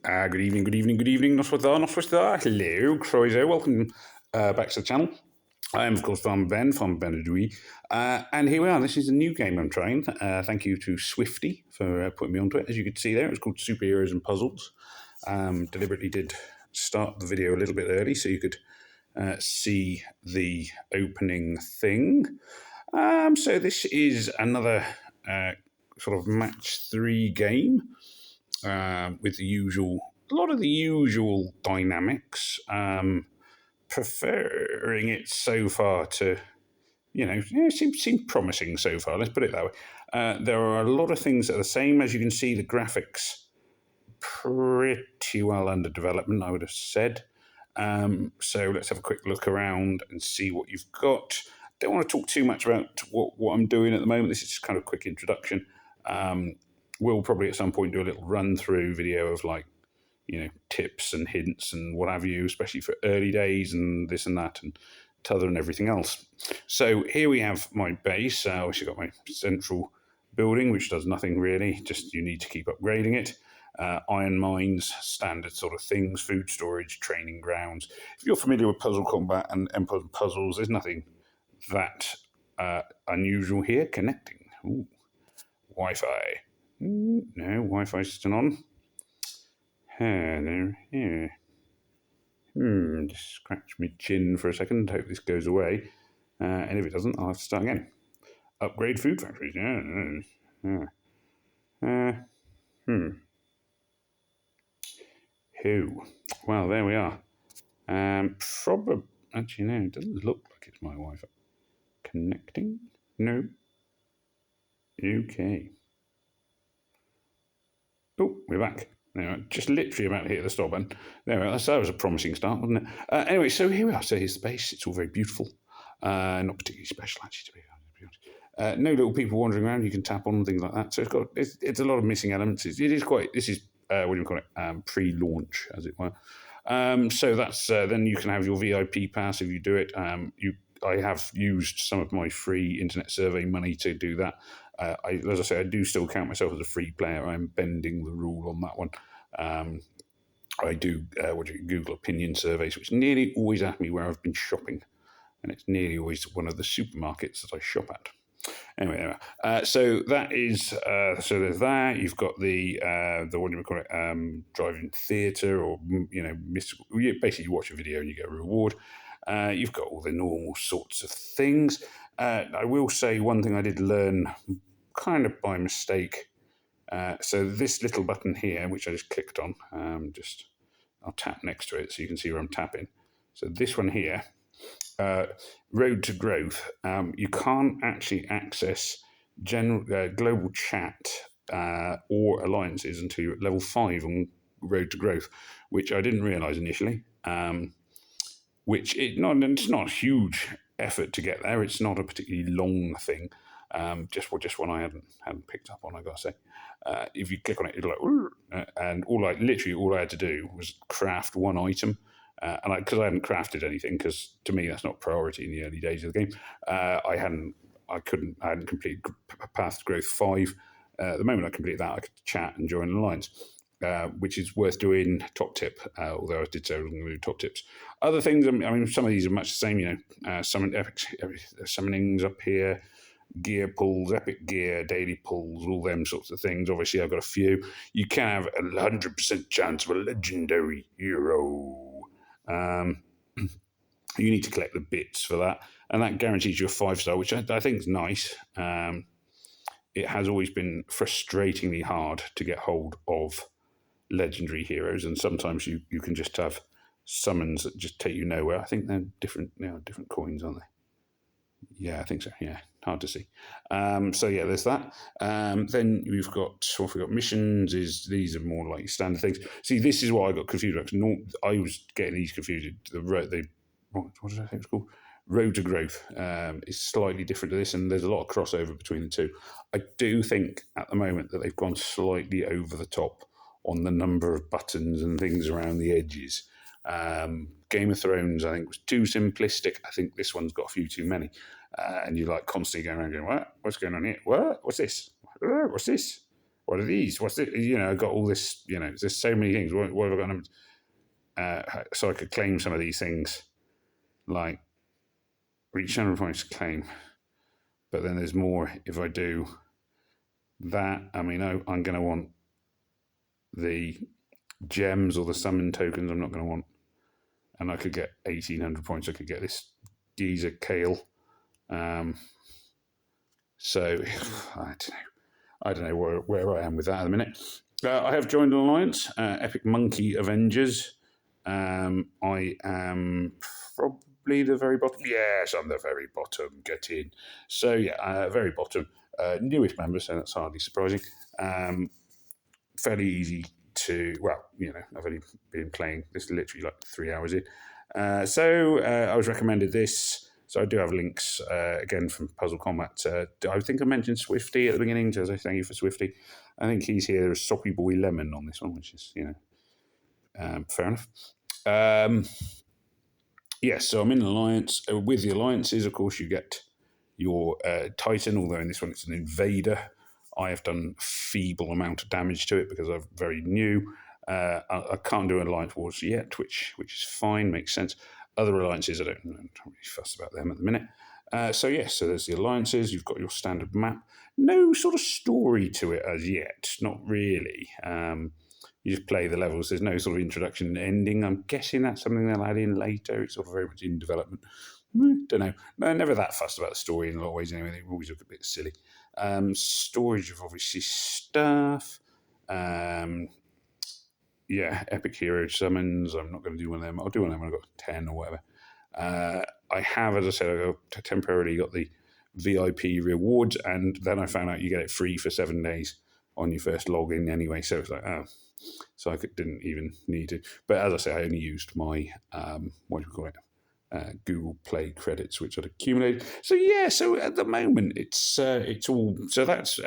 Good evening, Noswatha. Hello, Croiso. Welcome back to the channel. I am, of course, Farmer Ben from Benadui. And here we are. This is a new game I'm trying. Thank you to Swifty for putting me onto it. As you can see there, it's called Superheroes and Puzzles. Deliberately did start the video a little bit early so you could see the opening thing. So this is another sort of match 3 game. With a lot of the usual dynamics, preferring it so far to, it seems promising so far, let's put it that way. There are a lot of things that are the same. As you can see, the graphics pretty well under development, I would have said. So let's have a quick look around and see what you've got. Don't want to talk too much about what I'm doing at the moment. This is just kind of a quick introduction. We'll probably at some point do a little run-through video of tips and hints and what have you, especially for early days and this and that and t'other and everything else. So here we have my base, which has got my central building, which does nothing really, just you need to keep upgrading it. Iron mines, standard sort of things, food storage, training grounds. If you're familiar with Puzzle Combat and Empire Puzzles, there's nothing that unusual here. Connecting. Ooh. Wi-Fi. No, Wi-Fi's still on. There. Just scratch my chin for a second. Hope this goes away. And if it doesn't, I'll have to start again. Upgrade food factories. Who? Well, there we are. Probably. Actually, no, it doesn't look like it's my Wi-Fi. Connecting? No. Okay. Oh, we're back. Anyway, just literally about to hit the stop button. There we are. That was a promising start, wasn't it? Anyway, so here we are. So here's the base. It's all very beautiful. Not particularly special, actually, to be honest. No little people wandering around you can tap on and things like that. So it's a lot of missing elements. This is what do you call it? Pre-launch, as it were. So that's then you can have your VIP pass if you do it. I have used some of my free internet survey money to do that. As I say, I do still count myself as a free player. I'm bending the rule on that one. I do Google opinion surveys, which nearly always ask me where I've been shopping, and it's nearly always one of the supermarkets that I shop at. Anyway, so that is so there's that. You've got the what do you call it? Drive-in theatre, or mystical. Basically, you watch a video and you get a reward. You've got all the normal sorts of things. I will say one thing I did learn kind of by mistake. So this little button here, which I just clicked on, I'll tap next to it so you can see where I'm tapping. So this one here, Road to Growth, you can't actually access global chat or alliances until you're at level 5 on Road to Growth, which I didn't realise initially. It's not a huge effort to get there. It's not a particularly long thing. Just one I hadn't picked up on, I gotta say. If you click on it, it'll and all I had to do was craft one item. And because I hadn't crafted anything, because to me that's not priority in the early days of the game, I hadn't completed Path to Growth 5. The moment I completed that, I could chat and join the lines. Which is worth doing. Top tip, although I did say I was going to do top tips. Other things, I mean, some of these are much the same. Summonings up here, gear pulls, epic gear, daily pulls, all them sorts of things. Obviously, I've got a few. You can have a 100% chance of a legendary hero. You need to collect the bits for that, and that guarantees you a 5-star, which I think is nice. It has always been frustratingly hard to get hold of legendary heroes, and sometimes you can just have summons that just take you nowhere. I think they're different. Different coins, aren't they? Yeah, I think so. Yeah, hard to see. So yeah, there's that. Then we've got missions. These are more like standard things. See, this is what I got confused about. I was getting these confused. What did I think it's called? Road to Growth is slightly different to this, and there's a lot of crossover between the two. I do think at the moment that they've gone slightly over the top on the number of buttons and things around the edges. Game of Thrones, I think, was too simplistic. I think this one's got a few too many. And you're like constantly going around going, what? What's going on here? What? What's this? What's this? what are these? What's it? I got all this. There's so many things. What have I got? So I could claim some of these things, like reach 100 points to claim. But then there's more if I do that. I mean, I'm going to want the gems or the summon tokens. I'm not going to want, and I could get 1,800 points. I could get this geezer Kale. So I don't know where I am with that at the minute. I have joined an alliance, Epic Monkey Avengers. I am probably the very bottom. Yes, I'm the very bottom. Get in. So yeah, very bottom. Newest member, so that's hardly surprising. Fairly easy to, I've only been playing this literally like 3 hours in. So I was recommended this. So I do have links, again, from Puzzle Combat. I think I mentioned Swifty at the beginning, so I thank you for Swifty. I think he's here as Soppy Boy Lemon on this one, which is, fair enough. So I'm in an alliance. With the alliances, of course, you get your Titan, although in this one it's an Invader. I have done a feeble amount of damage to it because I'm very new. I can't do Alliance Wars yet, which is fine, makes sense. Other alliances, I don't really fuss about them at the minute. So there's the alliances. You've got your standard map. No sort of story to it as yet, not really. You just play the levels. There's no sort of introduction and ending. I'm guessing that's something they'll add in later. It's sort of very much in development. Don't know. No, never that fussed about the story in a lot of ways anyway. They always look a bit silly. Storage of obviously stuff. Epic Hero Summons. I'm not going to do one of them. I'll do one of them when I've got 10 or whatever. I have, as I said, I temporarily got the VIP rewards, and then I found out you get it free for 7 days on your first login anyway. So it's like, so I didn't even need to. But as I say, I only used my, Google Play credits, which I'd accumulated. So at the moment, it's all. So that's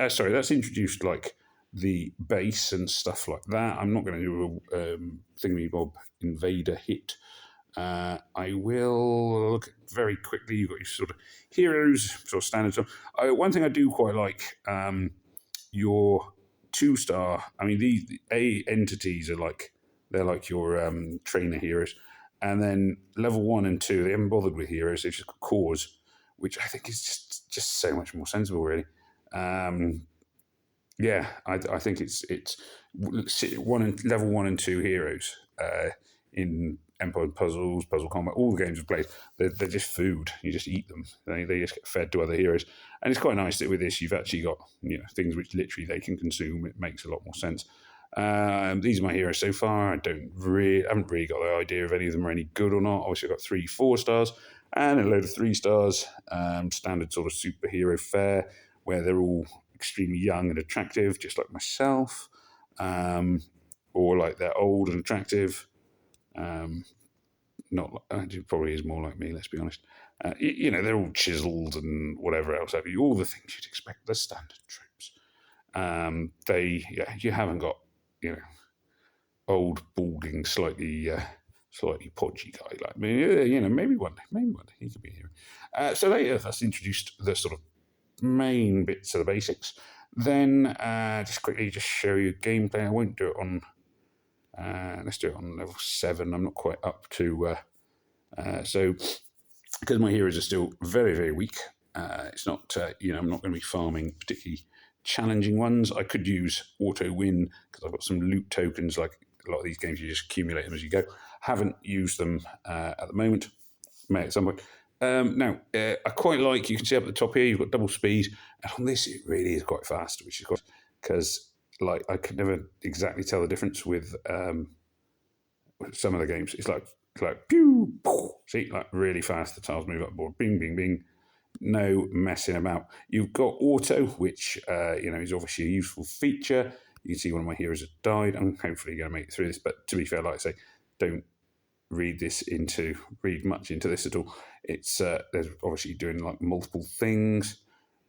introduced like the base and stuff like that. I'm not going to do a Thingamabob Invader hit. I will look very quickly. You've got your sort of heroes, sort of standard stuff. One thing I do quite like, your 2-star. I mean, these entities are they're like your trainer heroes, and then level 1 and 2 they haven't bothered with heroes. They've just got cores, which I think is just so much more sensible, really. I think it's level 1 and 2 heroes in Empire Puzzles, Puzzle Combat, all the games I've played. They're just food. You just eat them. They just get fed to other heroes, and it's quite nice that with this you've actually got things which literally they can consume. It makes a lot more sense. These are my heroes so far. I haven't really got the idea if any of them are any good or not. Obviously, I've got 3 4-stars and a load of 3-stars. Standard sort of superhero fare where they're all extremely young and attractive, just like myself, or like they're old and attractive. It probably is more like me. Let's be honest. They're all chiseled and whatever else. All the things you'd expect. The standard troops. You haven't got old, balding, slightly podgy guy like me. Maybe one day he could be here. So that's introduced the sort of main bits of the basics. Then just quickly show you gameplay. I won't do it on. Let's do it on level 7. I'm not quite up to. So because my heroes are still very, very weak, it's not. I'm not going to be farming particularly challenging ones. I could use auto win because I've got some loot tokens. Like a lot of these games, you just accumulate them as you go. Haven't used them at the moment. May at some point. Now, I quite like, you can see up at the top here, you've got double speed. And on this, it really is quite fast, which is quite, because I could never exactly tell the difference with some of the games. It's like pew, see, like really fast. The tiles move up board, bing, bing, bing. No messing about. You've got auto, which is obviously a useful feature. You can see one of my heroes has died. I'm hopefully going to make it through this, but to be fair, like I say, don't read much into this at all. It's there's obviously doing like multiple things.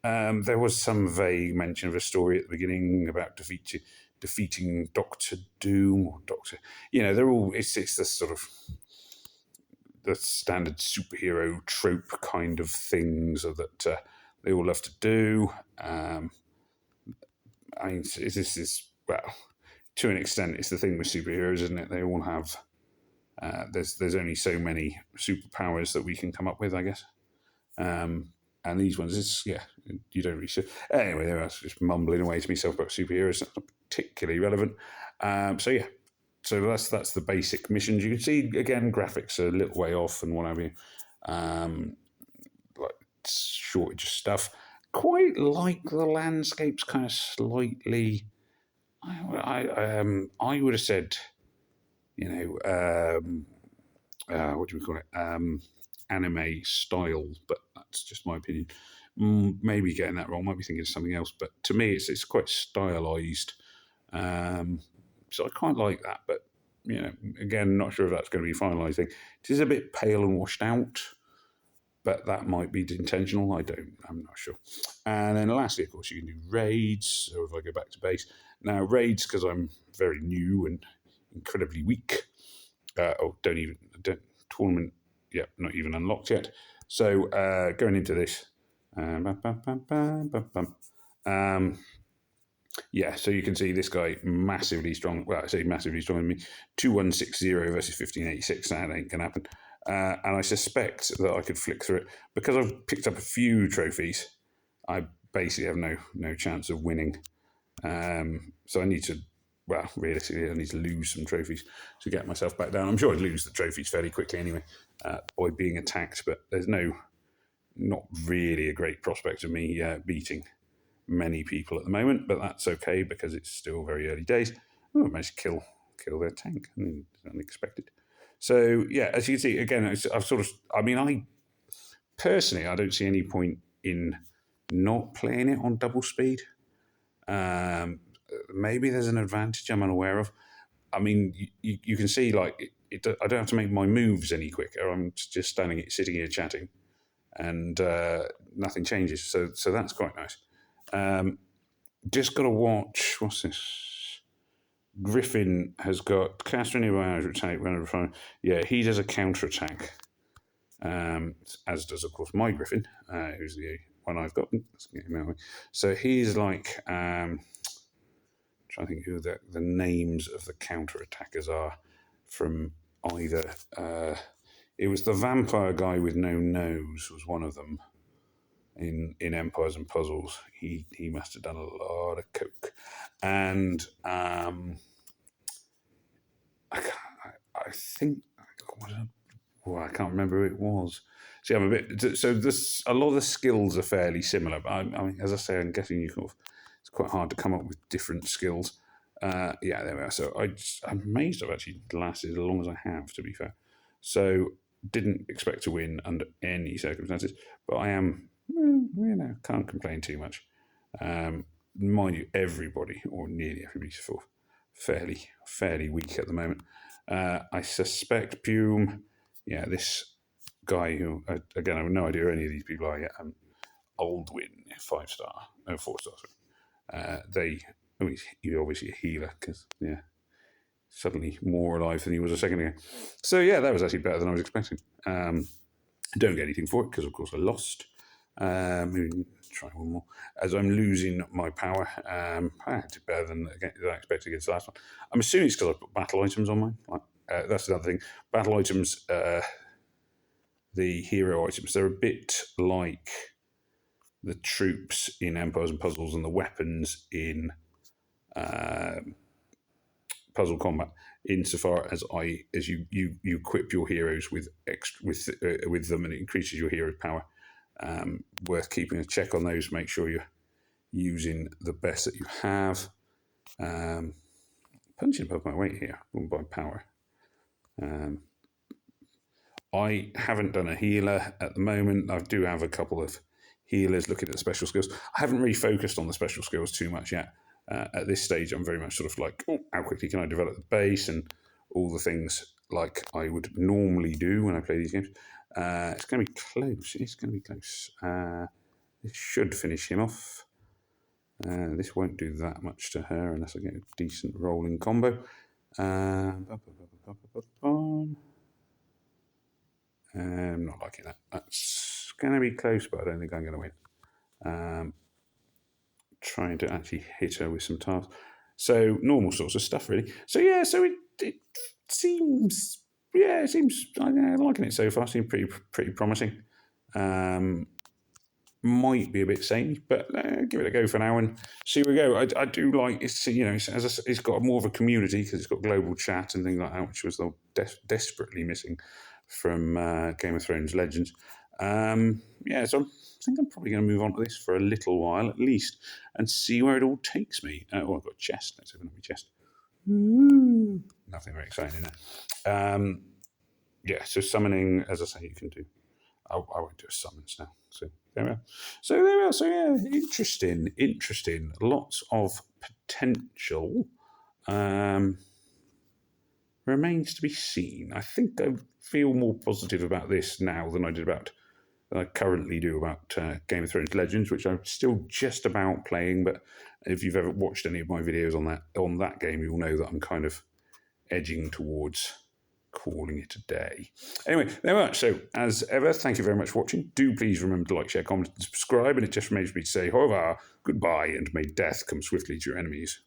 There was some vague mention of a story at the beginning about defeating Doctor Doom or Doctor. They're all. It's the sort of the standard superhero trope kind of things that they all love to do. I mean, this is, well, to an extent, it's the thing with superheroes, isn't it? They all have, there's only so many superpowers that we can come up with, I guess. And these ones, yeah, you don't really see. Anyway, I was just mumbling away to myself about superheroes. That's not particularly relevant. So yeah, so that's the basic missions. You can see again, graphics are a little way off and what have you. Like shortage of stuff. Quite like the landscapes, kind of slightly. I would have said, you know, what do we call it? Anime style, but that's just my opinion. Maybe getting that wrong. Might be thinking of something else, but to me, it's quite stylized. So I quite like that, but again, not sure if that's going to be finalising. It is a bit pale and washed out, but that might be intentional. I'm not sure. And then lastly, of course, you can do raids. So if I go back to base now, raids because I'm very new and incredibly weak. Don't tournament. Yeah, not even unlocked yet. So going into this, yeah, so you can see this guy massively strong. Well, I say massively stronger than me. 2160 versus 1586. That ain't gonna happen. And I suspect that I could flick through it because I've picked up a few trophies. I basically have no chance of winning. So I need to. Well, realistically, I need to lose some trophies to get myself back down. I'm sure I'd lose the trophies fairly quickly anyway by being attacked, but there's not really a great prospect of me beating many people at the moment, but that's okay because it's still very early days. Oh, I managed to kill their tank. Unexpected. So yeah, as you can see, again, I personally, I don't see any point in not playing it on double speed. Maybe there's an advantage I'm unaware of. I mean, you can see like I don't have to make my moves any quicker. I'm just sitting here chatting, and nothing changes. So that's quite nice. Just got to watch. What's this? Griffin has got cast any hours attack whenever from. Yeah, he does a counter attack, as does of course my Griffin, who's the one I've got. Let's get him out of the way. So he's like. Trying to think who the names of the counter attackers are from either. It was the vampire guy with no nose was one of them. In Empires and Puzzles, he must have done a lot of coke, and I think I can't remember who it was. See, I'm a bit so. A lot of the skills are fairly similar, but I mean, as I say, I'm guessing it's quite hard to come up with different skills. Yeah, there we are. So I'm amazed I've actually lasted as long as I have. To be fair, so didn't expect to win under any circumstances, but I am. Can't complain too much. Mind you, everybody or nearly everybody's fairly weak at the moment. I suspect Pume. Yeah, this guy who again I have no idea who any of these people are yet. Aldwin, 5-star, no 4-star. He's obviously a healer because suddenly more alive than he was a second ago. So yeah, that was actually better than I was expecting. Don't get anything for it because of course I lost. Maybe try one more. As I'm losing my power, I did better than I expected against the last one. I'm assuming it's because I put battle items on mine. That's another thing. Battle items, the hero items, they're a bit like the troops in Empires and Puzzles and the weapons in Puzzle Combat. Insofar as you equip your heroes with them, and it increases your hero's power. Worth keeping a check on those. Make sure you're using the best that you have. Punching above my weight here by power. I haven't done a healer at the moment. I do have a couple of healers looking at the special skills. I haven't really focused on the special skills too much yet. At this stage, I'm very much sort of like, how quickly can I develop the base and all the things like I would normally do when I play these games. It's going to be close. It's going to be close. This should finish him off. This won't do that much to her unless I get a decent rolling combo. I'm not liking that. That's going to be close, but I don't think I'm going to win. trying to actually hit her with some tasks. So normal sorts of stuff, really. So yeah, so it seems, yeah, it seems, I'm liking it so far. Seems pretty promising. Might be a bit samey, but give it a go for now and see where we go. I do like it's, you know, it's got more of a community because it's got global chat and things like that, which was desperately missing from Game of Thrones Legends. Yeah, so I think I'm probably going to move on to this for a little while at least and see where it all takes me. Oh, I've got a chest. Let's open up my chest. Nothing very exciting there. Yeah, so summoning, as I say, you can do. I won't do a summons now. So there we are. So there we are. So yeah, interesting. Lots of potential. Remains to be seen. I think I feel more positive about this now than I currently do about Game of Thrones Legends, which I'm still just about playing. But if you've ever watched any of my videos on that game, you'll know that I'm kind of edging towards calling it a day. Anyway, there we are. So, as ever, thank you very much for watching. Do please remember to like, share, comment, and subscribe. And it just remains me to say, au revoir, goodbye, and may death come swiftly to your enemies.